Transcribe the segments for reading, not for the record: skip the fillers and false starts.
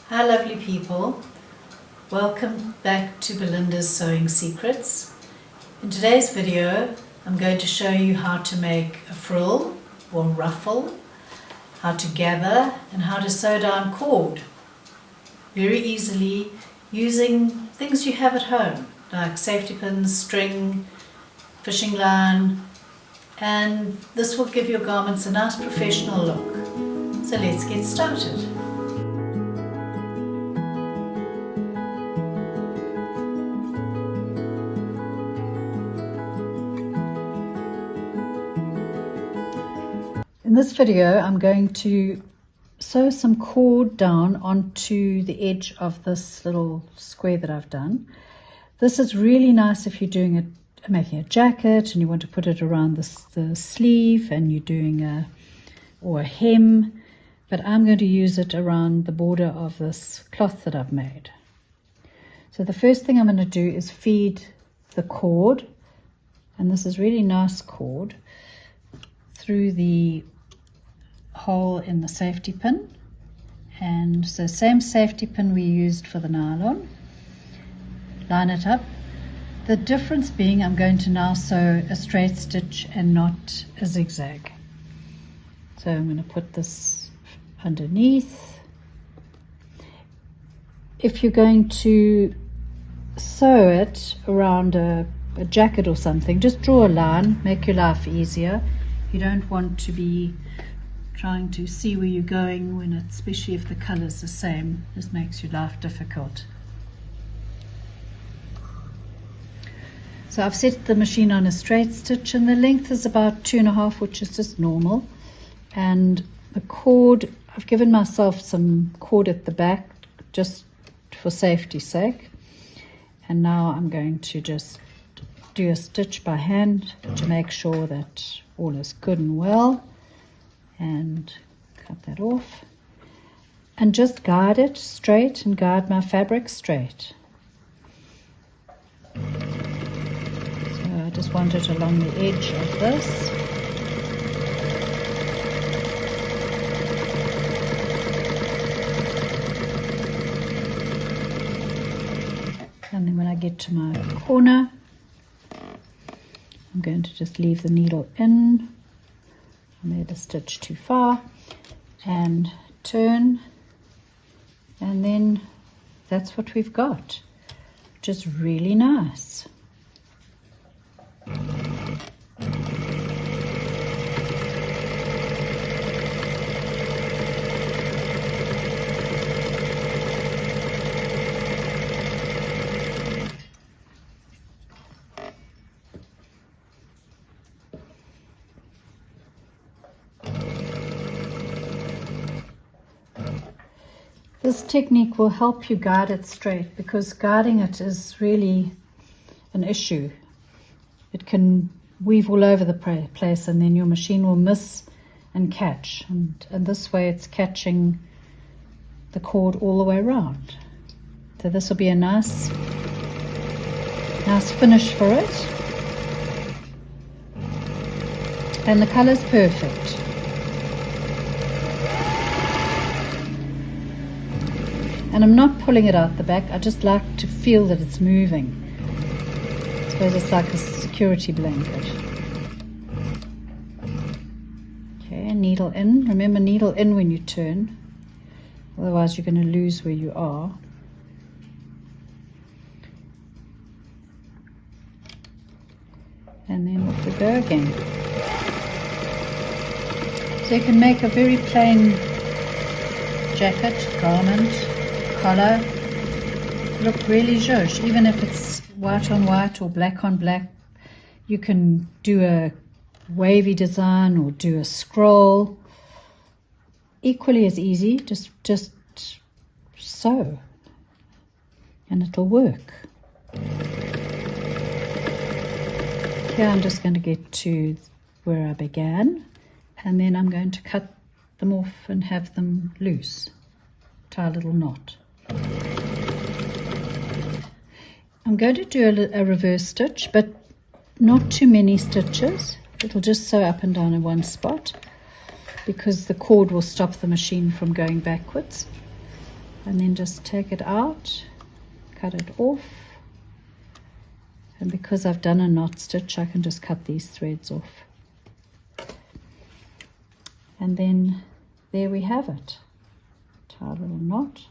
Hi lovely people, welcome back to Belinda's Sewing Secrets. In today's video I'm going to show you how to make a frill or ruffle, how to gather and how to sew down cord very easily using things you have at home like safety pins, string, fishing line, and this will give your garments a nice professional look. So let's get started. In this video I'm going to sew some cord down onto the edge of this little square that I've done. This is really nice if you're doing making a jacket and you want to put it around the sleeve and you're doing a hem, but I'm going to use it around the border of this cloth that I've made. So the first thing I'm going to do is feed the cord, and this is really nice cord, through the hole in the safety pin. And so same safety pin we used for the nylon, line it up. The difference being I'm going to now sew a straight stitch and not a zigzag. So I'm going to put this underneath. If you're going to sew it around a jacket or something, just draw a line, make your life easier. You don't want to be trying to see where you're going when it's, especially if the color's the same, this makes your life difficult. So I've set the machine on a straight stitch and the length is about 2.5, which is just normal. And the cord, I've given myself some cord at the back just for safety's sake. And now I'm going to just do a stitch by hand to make sure that all is good and well, and cut that off and just guide it straight and guide my fabric straight. So I just want it along the edge of this. And then when I get to my corner, I'm going to just leave the needle in. I made a stitch too far and turn, and then that's what we've got, which is really nice. This technique will help you guide it straight, because guiding it is really an issue. It can weave all over the place and then your machine will miss and catch. And this way it's catching the cord all the way around. So this will be a nice finish for it. And the color's perfect. And I'm not pulling it out the back, I just like to feel that it's moving. I suppose it's like a security blanket. Okay, needle in. Remember, needle in when you turn, otherwise you're going to lose where you are. And then off we go again. So you can make a very plain jacket, garment, collar look really zhuzh. Even if it's white on white or black on black, you can do a wavy design or do a scroll. Equally as easy, just sew and it'll work. Here I'm just going to get to where I began, and then I'm going to cut them off and have them loose. Tie a little knot. I'm going to do a reverse stitch, but not too many stitches. It'll just sew up and down in one spot because the cord will stop the machine from going backwards. and then just take it out, cut it off. And because I've done a knot stitch, I can just cut these threads off. And then there we have it. Tie a little knot.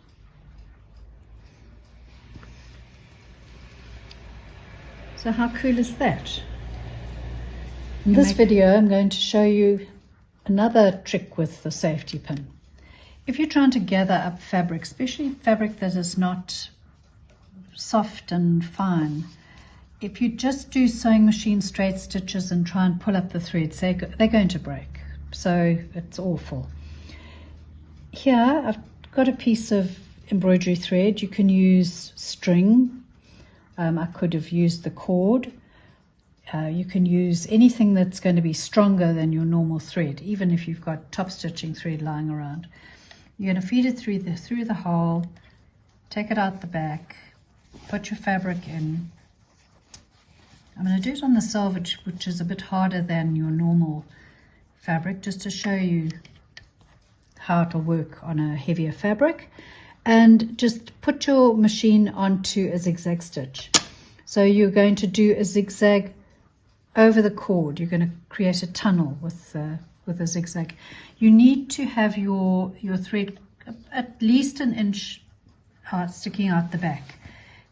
So how cool is that? In this video, I'm going to show you another trick with the safety pin. If you're trying to gather up fabric, especially fabric that is not soft and fine, if you just do sewing machine straight stitches and try and pull up the threads, they're going to break. So it's awful. Here I've got a piece of embroidery thread. You can use string. I could have used the cord. You can use anything that's going to be stronger than your normal thread, even if you've got top stitching thread lying around. You're going to feed it through the hole, take it out the back, put your fabric in. I'm going to do it on the selvage, which is a bit harder than your normal fabric, just to show you how it'll work on a heavier fabric. And just put your machine onto a zigzag stitch. So you're going to do a zigzag over the cord. You're going to create a tunnel with a zigzag. You need to have your thread at least an inch sticking out the back,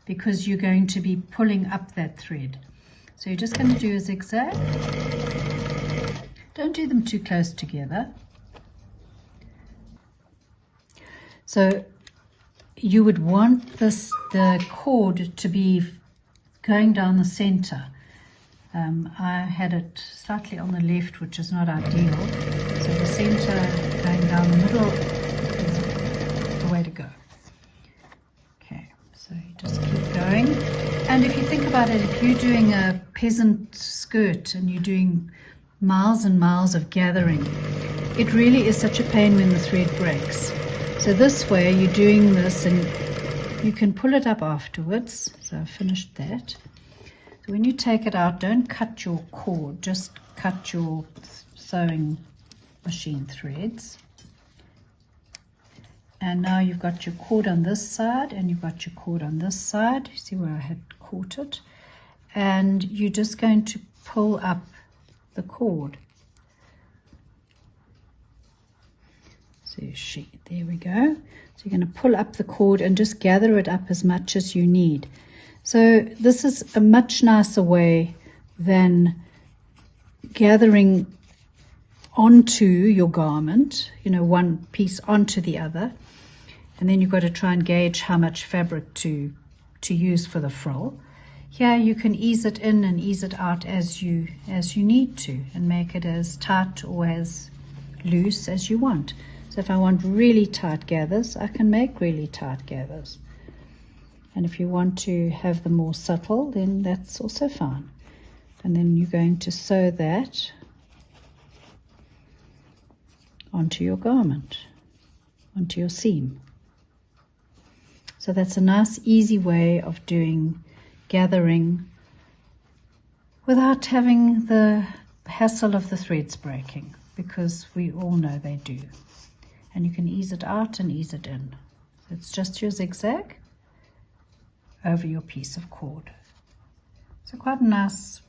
because you're going to be pulling up that thread. So you're just going to do a zigzag. Don't do them too close together. So you would want the cord to be going down the center. I had it slightly on the left, which is not ideal. So the center going down the middle is the way to go. Okay, so you just keep going. And if you think about it, if you're doing a peasant skirt and you're doing miles and miles of gathering, it really is such a pain when the thread breaks. So this way you're doing this and you can pull it up afterwards. So I've finished that. So when you take it out, don't cut your cord, just cut your sewing machine threads. And now you've got your cord on this side and you've got your cord on this side. You see where I had caught it? And you're just going to pull up the cord. So there we go. So you're going to pull up the cord and just gather it up as much as you need. So this is a much nicer way than gathering onto your garment, one piece onto the other. And then you've got to try and gauge how much fabric to use for the frill. Here you can ease it in and ease it out as you need to, and make it as tight or as loose as you want. So if I want really tight gathers, I can make really tight gathers. And if you want to have them more subtle, then that's also fine. And then you're going to sew that onto your garment, onto your seam. So that's a nice, easy way of doing gathering without having the hassle of the threads breaking, because we all know they do. And you can ease it out and ease it in. It's just your zigzag over your piece of cord. So quite a nice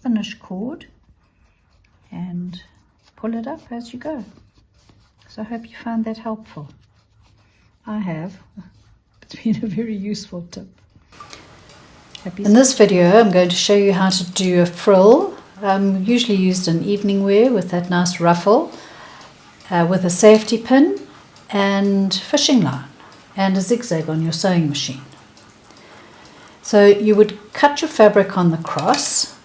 finished cord, and pull it up as you go. So I hope you found that helpful. I have. It's been a very useful tip. In this video I'm going to show you how to do a frill. Usually used in evening wear with that nice ruffle, with a safety pin and fishing line and a zigzag on your sewing machine. So you would cut your fabric on the cross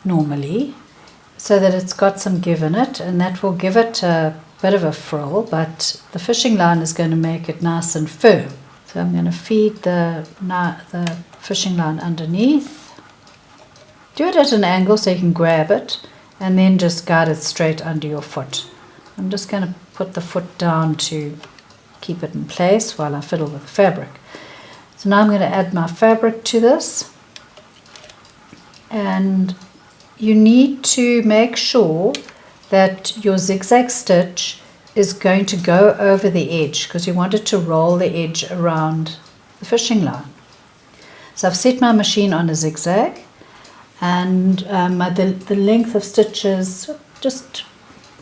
normally so that it's got some give in it, and that will give it a bit of a frill, but the fishing line is going to make it nice and firm. So I'm going to feed the fishing line underneath. Do it at an angle so you can grab it, and then just guide it straight under your foot. I'm just going to put the foot down to keep it in place while I fiddle with the fabric. So now I'm going to add my fabric to this, and you need to make sure that your zigzag stitch is going to go over the edge because you want it to roll the edge around the fishing line. So I've set my machine on a zigzag, and the length of stitches just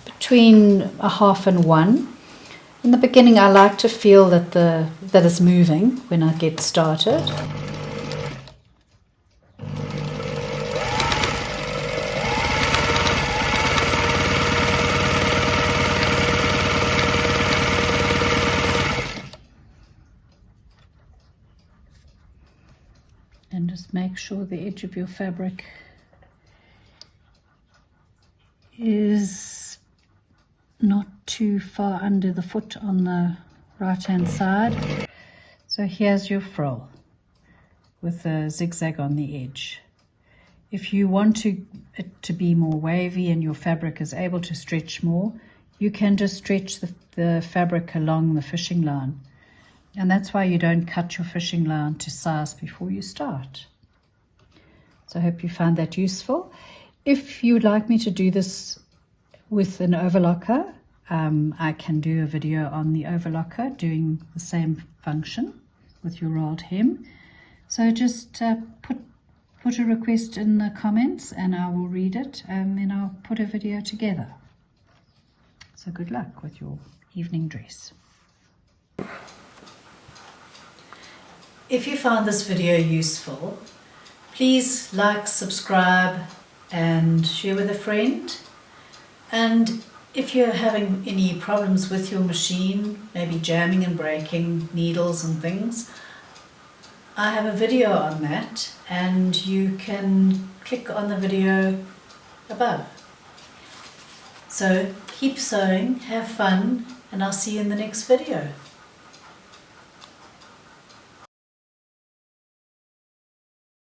between a half and one. In the beginning I like to feel that it's moving when I get started. And just make sure the edge of your fabric is not too far under the foot on the right hand side. So here's your frill with a zigzag on the edge. If you want it to be more wavy and your fabric is able to stretch more, you can just stretch the fabric along the fishing line. And that's why you don't cut your fishing line to size before you start. So I hope you found that useful. If you would like me to do this with an overlocker, I can do a video on the overlocker doing the same function with your rolled hem. So just put a request in the comments and I will read it, and then I'll put a video together. So good luck with your evening dress. If you found this video useful, please like, subscribe and share with a friend. And if you're having any problems with your machine, maybe jamming and breaking needles and things, I have a video on that and you can click on the video above. So keep sewing, have fun, and I'll see you in the next video.